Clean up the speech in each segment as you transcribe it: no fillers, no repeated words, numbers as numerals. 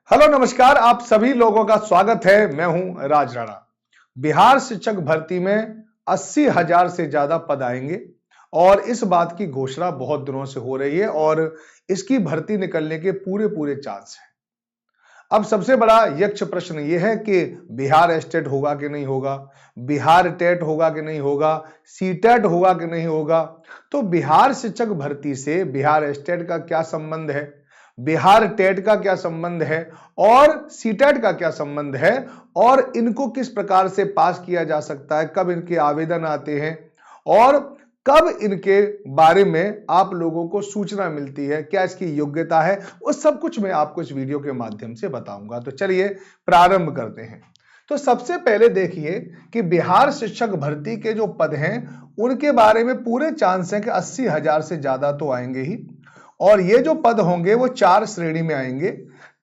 Hello नमस्कार, आप सभी लोगों का स्वागत है। मैं हूं राज राणा। बिहार शिक्षक भर्ती में 80,000 से ज्यादा पद आएंगे और इस बात की घोषणा बहुत दिनों से हो रही है और इसकी भर्ती निकलने के पूरे चांस हैं। अब सबसे बड़ा यक्ष प्रश्न यह है कि बिहार स्टेट होगा कि नहीं होगा, बिहार टेट होगा कि नहीं होगा, सीटेट होगा कि नहीं होगा। तो बिहार शिक्षक भर्ती से बिहार स्टेट का क्या संबंध है, बिहार टेट का क्या संबंध है और सीटेट का क्या संबंध है और इनको किस प्रकार से पास किया जा सकता है, कब इनके आवेदन आते हैं और कब इनके बारे में आप लोगों को सूचना मिलती है, क्या इसकी योग्यता है, वो सब कुछ मैं आपको इस वीडियो के माध्यम से बताऊंगा। तो चलिए प्रारंभ करते हैं। तो सबसे पहले देखिए कि बिहार शिक्षक भर्ती के जो पद हैं उनके बारे में पूरे चांस हैं कि 80,000 से ज्यादा तो आएंगे ही और ये जो पद होंगे वो 4 श्रेणी में आएंगे।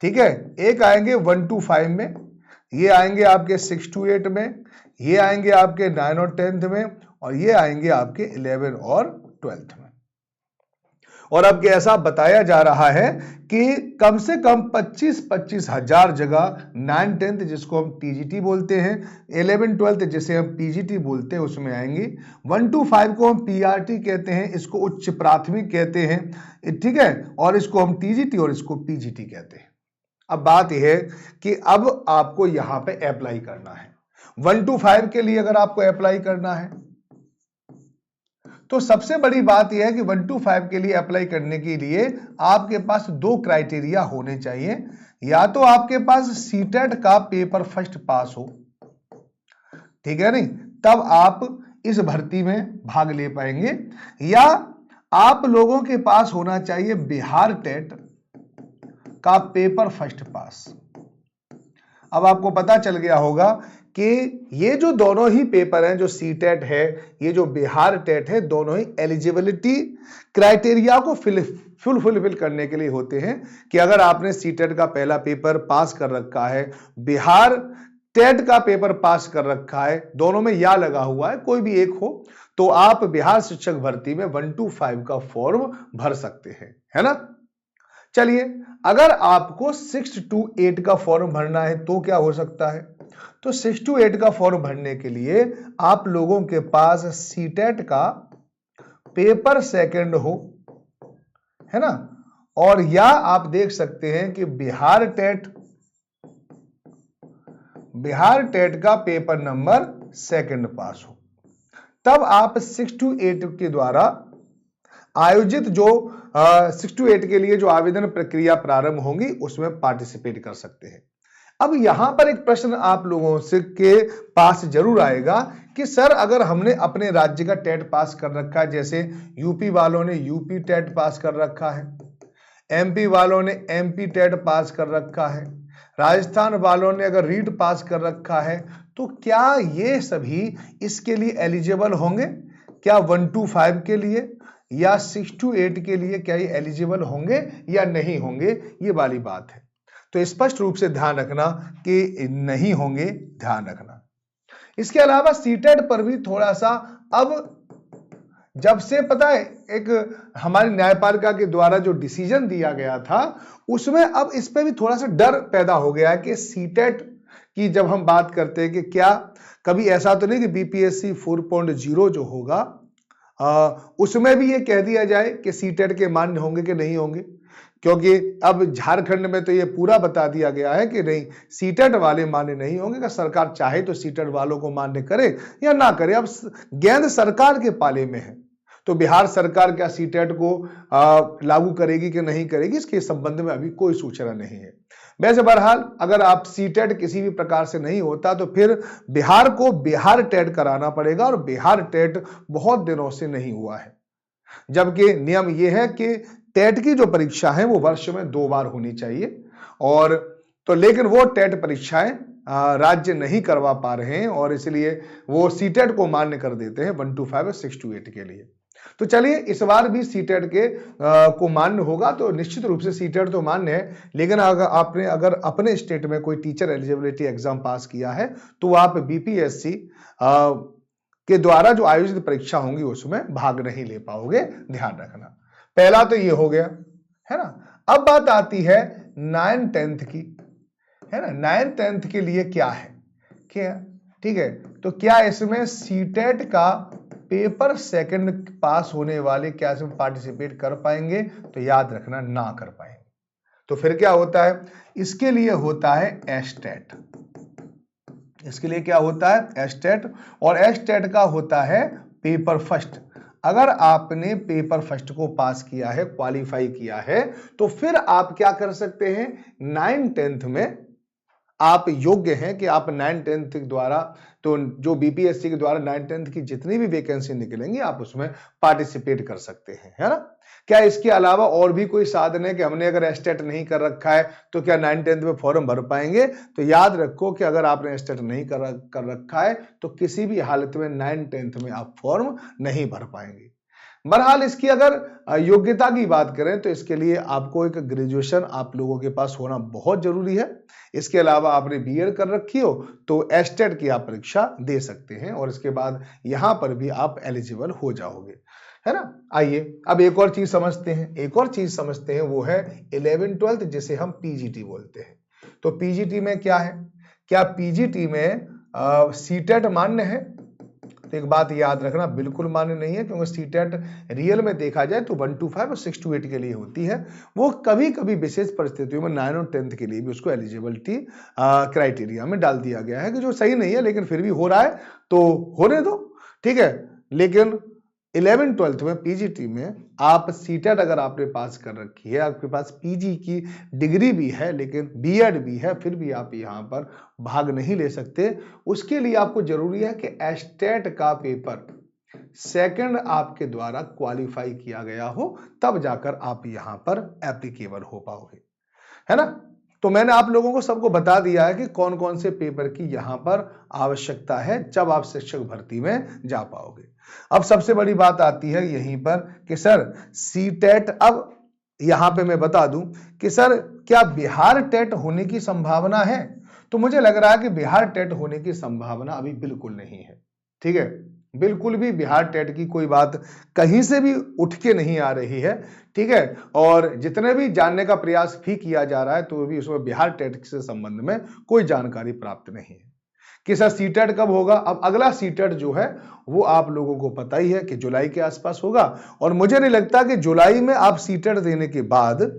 ठीक है, एक आएंगे 1 to 5 में, ये आएंगे आपके 6 to 8 में, ये आएंगे आपके 9 और 10th में और ये आएंगे आपके 11 और 12th में। और अब ऐसा बताया जा रहा है कि कम से कम 25 हजार जगह 9 10th जिसको हम टीजीटी बोलते हैं, 11 12th जिसे हम पीजीटी बोलते हैं उसमें आएंगी। 1 to 5 को हम पीआरटी कहते हैं, इसको उच्च प्राथमिक कहते हैं, ठीक है, और इसको हम टीजीटी और इसको पीजीटी कहते हैं। अब बात यह है कि अब आपको यहां पे अप्लाई करना है। 1 to 5 के लिए अगर आपको अप्लाई करना है तो सबसे बड़ी बात यह है कि 1 to 5 के लिए अप्लाई करने के लिए आपके पास 2 क्राइटेरिया होने चाहिए। या तो आपके पास सीटेट का पेपर फर्स्ट पास हो, ठीक है नहीं, तब आप इस भर्ती में भाग ले पाएंगे, या आप लोगों के पास होना चाहिए बिहार टेट का पेपर फर्स्ट पास। अब आपको पता चल गया होगा कि ये जो दोनों ही पेपर हैं, जो सीटेट है, ये जो बिहार टेट है, दोनों ही एलिजिबिलिटी क्राइटेरिया को फुलफिल करने के लिए होते हैं कि अगर आपने सीटेट का पहला पेपर पास कर रखा है, बिहार टेट का पेपर पास कर रखा है, दोनों में या लगा हुआ है, कोई भी एक हो, तो आप बिहार शिक्षक भर्ती में 1 to 5 का फॉर्म भर सकते हैं, है ना। चलिए, अगर आपको 6 to 8 का फॉर्म भरना है तो क्या हो सकता है, तो 6 to 8 का फॉर्म भरने के लिए आप लोगों के पास सीटेट का पेपर सेकंड हो, है ना, और या आप देख सकते हैं कि बिहार टेट का पेपर नंबर सेकंड पास हो, तब आप 6 to 8 के द्वारा आयोजित जो 6 to 8 के लिए जो आवेदन प्रक्रिया प्रारंभ होगी उसमें पार्टिसिपेट कर सकते हैं। अब यहां पर एक प्रश्न आप लोगों से के पास जरूर आएगा कि सर अगर हमने अपने राज्य का टेट पास कर रखा है, जैसे यूपी वालों ने यूपी टेट पास कर रखा है, एमपी वालों ने एमपी टेट पास कर रखा है, राजस्थान वालों ने अगर रीट पास कर रखा है, तो क्या ये सभी इसके लिए एलिजिबल होंगे? क्या 1 to 5 के लिए या 6 to 8 के लिए क्या ये एलिजिबल होंगे या नहीं होंगे, ये वाली बात है। तो स्पष्ट रूप से ध्यान रखना कि नहीं होंगे, ध्यान रखना। इसके अलावा सीटेट पर भी थोड़ा सा, अब जब से पता है एक हमारी न्यायपालिका के द्वारा जो डिसीजन दिया गया था उसमें अब इस पे भी थोड़ा सा डर पैदा हो गया है कि सीटेट की जब हम बात करते हैं कि क्या कभी ऐसा तो नहीं कि बीपीएससी 4.0 जो होगा उसमें भी ये कह दिया जाए कि सीटेट के मान्य होंगे कि नहीं होंगे, क्योंकि अब झारखंड में तो ये पूरा बता दिया गया है कि नहीं, सीटेट वाले मान्य नहीं होंगे। कि सरकार चाहे तो सीटेट वालों को मान्य करे या ना करे, अब गेंद सरकार के पाले में है। तो बिहार सरकार क्या सीटेट को लागू करेगी कि नहीं करेगी, इसके संबंध में अभी कोई सूचना नहीं है। वैसे बहरहाल अगर आप सीटेट किसी भी प्रकार से नहीं होता तो फिर बिहार को बिहार टेट कराना पड़ेगा, और बिहार टेट बहुत दिनों से नहीं हुआ है, जबकि नियम यह है कि टेट की जो परीक्षा है वो वर्ष में 2 बार होनी चाहिए, और तो लेकिन वो टेट परीक्षाएं राज्य नहीं करवा पा रहे हैं और इसलिए वो सीटेट को मान्य कर देते हैं 1 to 5 और 6 to 8 के लिए। तो चलिए इस बार भी सीटेट के को मान्य होगा, तो निश्चित रूप से सीटेट तो मान्य है, लेकिन अगर अपने स्टेट में कोई टीचर एलिजिबिलिटी एग्जाम पास किया है तो आप बीपीएससी के द्वारा जो आयोजित परीक्षा होंगी उसमें भाग नहीं ले पाओगे, ध्यान रखना। पहला तो ये हो गया, है ना। अब बात आती है 9 10th की। है ना। 9th 10th के लिए क्या है, क्या, ठीक है। तो क्या इसमें सीटेट का पेपर सेकंड पास होने वाले क्या इसमें पार्टिसिपेट कर पाएंगे, तो याद रखना ना कर पाएंगे। तो फिर क्या होता है, इसके लिए होता है एस्टेट, इसके लिए क्या होता है एस्टेट, और एस्टेट का होता है पेपर फर्स्ट। अगर आपने पेपर फर्स्ट को पास किया है, क्वालिफाई किया है, तो फिर आप क्या कर सकते हैं, 9th 10th में आप योग्य हैं कि आप 9th 10th के द्वारा, तो जो बीपीएससी के द्वारा 9th 10th की जितनी भी वैकेंसी निकलेंगी आप उसमें पार्टिसिपेट कर सकते हैं, है ना। क्या इसके अलावा और भी कोई साधन है कि हमने अगर एस्टेट नहीं कर रखा है तो क्या 9th 10th में फॉर्म भर पाएंगे, तो याद रखो कि अगर आपने एस्टेट नहीं कर रखा है तो किसी भी हालत में 9th 10th में आप फॉर्म नहीं भर पाएंगे। बहरहाल इसकी अगर योग्यता की बात करें तो इसके लिए आपको एक ग्रेजुएशन आप लोगों के पास होना बहुत जरूरी है। इसके अलावा आपने बीएड कर रखी हो तो एस्टेट की आप परीक्षा दे सकते हैं और इसके बाद यहां पर भी आप एलिजिबल हो जाओगे, है ना। आइए अब एक और चीज समझते हैं, एक और चीज समझते हैं, वो है 11th 12th जिसे हम पीजीटी बोलते हैं। तो पीजीटी में क्या है, क्या पीजीटी में सीटेट मान्य है, तो एक बात याद रखना बिल्कुल मान्य नहीं है, क्योंकि सीटेट रियल में देखा जाए तो 1 to 5 और 6 to 8 के लिए होती है। वो कभी कभी विशेष परिस्थितियों में 9 और 10th के लिए भी उसको एलिजिबिलिटी क्राइटेरिया में डाल दिया गया है, कि जो सही नहीं है लेकिन फिर भी हो रहा है तो होने दो, ठीक है। लेकिन 11th 12th में पीजीटी में आप सीटेट अगर आपने पास कर रखी है, आपके पास पीजी की डिग्री भी है लेकिन बीएड भी है, फिर भी आप यहां पर भाग नहीं ले सकते। उसके लिए आपको जरूरी है कि एस्टेट का पेपर सेकंड आपके द्वारा क्वालिफाई किया गया हो, तब जाकर आप यहां पर एप्लीकेबल हो पाओगे, है ना। तो मैंने आप लोगों को सबको बता दिया है कि कौन कौन से पेपर की यहां पर आवश्यकता है जब आप शिक्षक भर्ती में जा पाओगे। अब सबसे बड़ी बात आती है यहीं पर कि सर सीटेट, अब यहां पे मैं बता दूं कि सर क्या बिहार टेट होने की संभावना है, तो मुझे लग रहा है कि बिहार टेट होने की संभावना अभी बिल्कुल नहीं है, ठीक है। बिल्कुल भी बिहार टेट की कोई बात कहीं से भी उठ के नहीं आ रही है, ठीक है। और जितने भी जानने का प्रयास भी किया जा रहा है तो भी उसमें बिहार टेट से संबंध में कोई जानकारी प्राप्त नहीं है कि सर सीटेट कब होगा। अब अगला सीटेट जो है वो आप लोगों को पता ही है कि जुलाई के आसपास होगा, और मुझे नहीं लगता कि जुलाई में आप सीटेट देने के बाद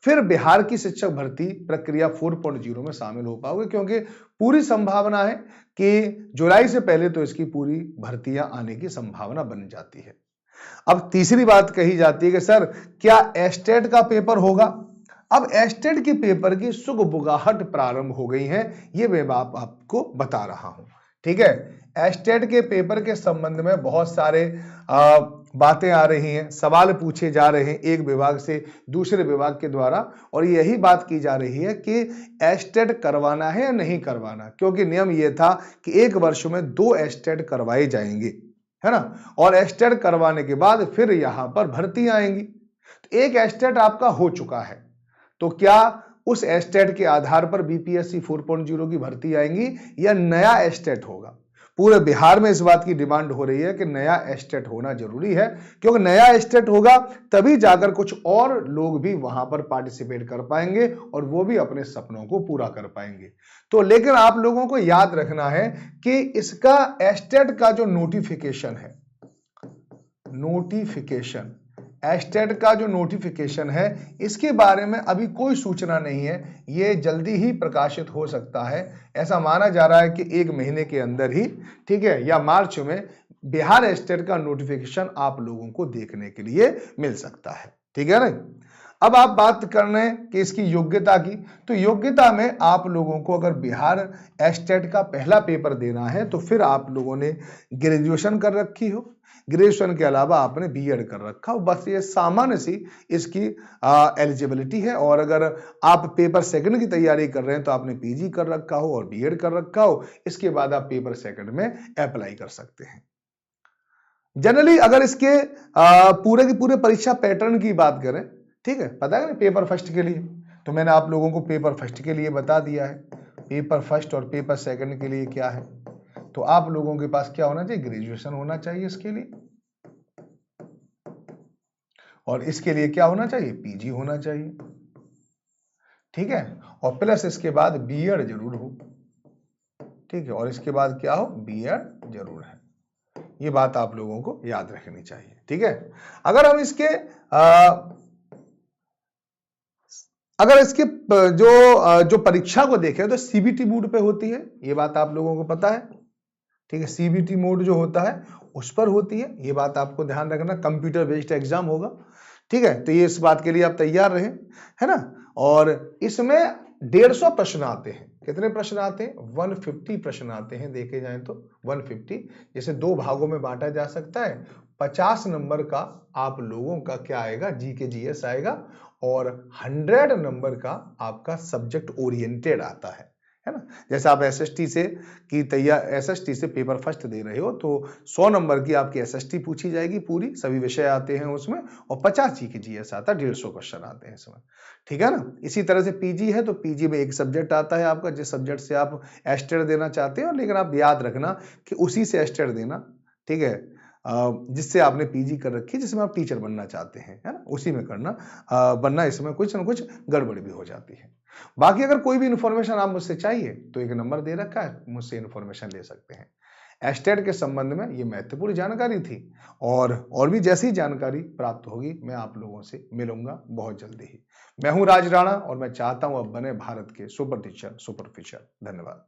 फिर बिहार की शिक्षक भर्ती प्रक्रिया 4.0 में शामिल हो पाओगे, क्योंकि पूरी संभावना है कि जुलाई से पहले तो इसकी पूरी भर्तियां आने की संभावना बन जाती है। अब तीसरी बात कही जाती है कि सर क्या एस्टेट का पेपर होगा। अब एस्टेट के पेपर की सुगबुगाहट प्रारंभ हो गई है, ये मैं आपको बता रहा हूं, ठीक है। एस्टेट के पेपर के संबंध में बहुत सारे बातें आ रही हैं, सवाल पूछे जा रहे हैं एक विभाग से दूसरे विभाग के द्वारा, और यही बात की जा रही है कि एस्टेट करवाना है या नहीं करवाना, क्योंकि नियम यह था कि एक वर्ष में 2 एस्टेट करवाए जाएंगे, है ना। और एस्टेट करवाने के बाद फिर यहां पर भर्ती आएंगी। तो एक एस्टेट आपका हो चुका है, तो क्या उस एस्टेट के आधार पर बीपीएससी 4.0 की भर्ती आएंगी या नया एस्टेट होगा। पूरे बिहार में इस बात की डिमांड हो रही है कि नया एस्टेट होना जरूरी है, क्योंकि नया एस्टेट होगा तभी जाकर कुछ और लोग भी वहां पर पार्टिसिपेट कर पाएंगे और वो भी अपने सपनों को पूरा कर पाएंगे। तो लेकिन आप लोगों को याद रखना है कि इसका एस्टेट का जो नोटिफिकेशन है, नोटिफिकेशन, एस्टेट का जो नोटिफिकेशन है, इसके बारे में अभी कोई सूचना नहीं है, ये जल्दी ही प्रकाशित हो सकता है। ऐसा माना जा रहा है कि 1 महीने के अंदर ही, ठीक है, या मार्च में बिहार एस्टेट का नोटिफिकेशन आप लोगों को देखने के लिए मिल सकता है, ठीक है ना। अब आप बात कर रहे हैं कि इसकी योग्यता की, तो योग्यता में आप लोगों को अगर बिहार एस्टेट का पहला पेपर देना है तो फिर आप लोगों ने ग्रेजुएशन कर रखी हो, ग्रेजुएशन के अलावा आपने बीएड कर रखा हो, बस ये सामान्य सी इसकी एलिजिबिलिटी है। और अगर आप पेपर सेकंड की तैयारी कर रहे हैं तो आपने पीजी कर रखा हो और बीएड कर रखा हो, इसके बाद आप पेपर सेकंड में अप्लाई कर सकते हैं। जनरली अगर इसके पूरे की पूरे परीक्षा पैटर्न की बात करें, ठीक है, पता है ना पेपर फर्स्ट के लिए, तो मैंने आप लोगों को पेपर फर्स्ट के लिए बता दिया है, पेपर फर्स्ट और पेपर सेकंड के लिए क्या है। तो आप लोगों के पास क्या होना चाहिए, ग्रेजुएशन होना चाहिए इसके लिए, और इसके लिए क्या होना चाहिए, पीजी होना चाहिए। ठीक है, और प्लस इसके बाद बीएड जरूर हो, ठीक है, और इसके बाद क्या हो, बीएड जरूर है। ये बात आप लोगों को याद रखनी चाहिए, ठीक है। अगर हम इसके अगर इसके जो परीक्षा को देखें तो सीबीटी मोड पे होती है, ये बात आप लोगों को पता है, ठीक है। सीबीटी मोड जो होता है उस पर होती है, ये बात आपको ध्यान रखना। कंप्यूटर बेस्ड एग्जाम होगा, ठीक है, तो ये इस बात के लिए आप तैयार रहें, है ना। और इसमें 150 प्रश्न आते हैं। कितने प्रश्न आते हैं? 150 प्रश्न आते हैं, देखे जाएं तो 150। जैसे दो भागों में बांटा जा सकता है। 50 नंबर का आप लोगों का क्या आएगा, जी के जीएस आएगा, और 100 नंबर का आपका सब्जेक्ट ओरिएंटेड आता है ना। जैसे आप एसएसटी से पेपर फर्स्ट दे रहे हो तो 100 नंबर की आपकी एसएसटी पूछी जाएगी, पूरी सभी विषय आते हैं उसमें, और 50 जी के जीएस आता है, 150 क्वेश्चन आते हैं इसमें, ठीक है ना। इसी तरह से पीजी है तो पीजी में एक सब्जेक्ट आता है आपका, जिस सब्जेक्ट से आप एस्टेट देना चाहते हो, लेकिन आप याद रखना कि उसी से एस्टेट देना, ठीक है, जिससे आपने पीजी कर रखी, जिसमें आप टीचर बनना चाहते हैं, है ना, उसी में करना, वरना इसमें कुछ ना कुछ गड़बड़ भी हो जाती है। बाकी अगर कोई भी इंफॉर्मेशन आप मुझसे चाहिए तो एक नंबर दे रखा है, मुझसे इंफॉर्मेशन ले सकते हैं। एस्टेट के संबंध में ये महत्वपूर्ण जानकारी थी, और भी जैसी जानकारी प्राप्त होगी मैं आप लोगों से मिलूंगा बहुत जल्दी ही। मैं हूं राज राणा और मैं चाहता हूं अब बने भारत के सुपर टीचर, सुपर फिशर। धन्यवाद।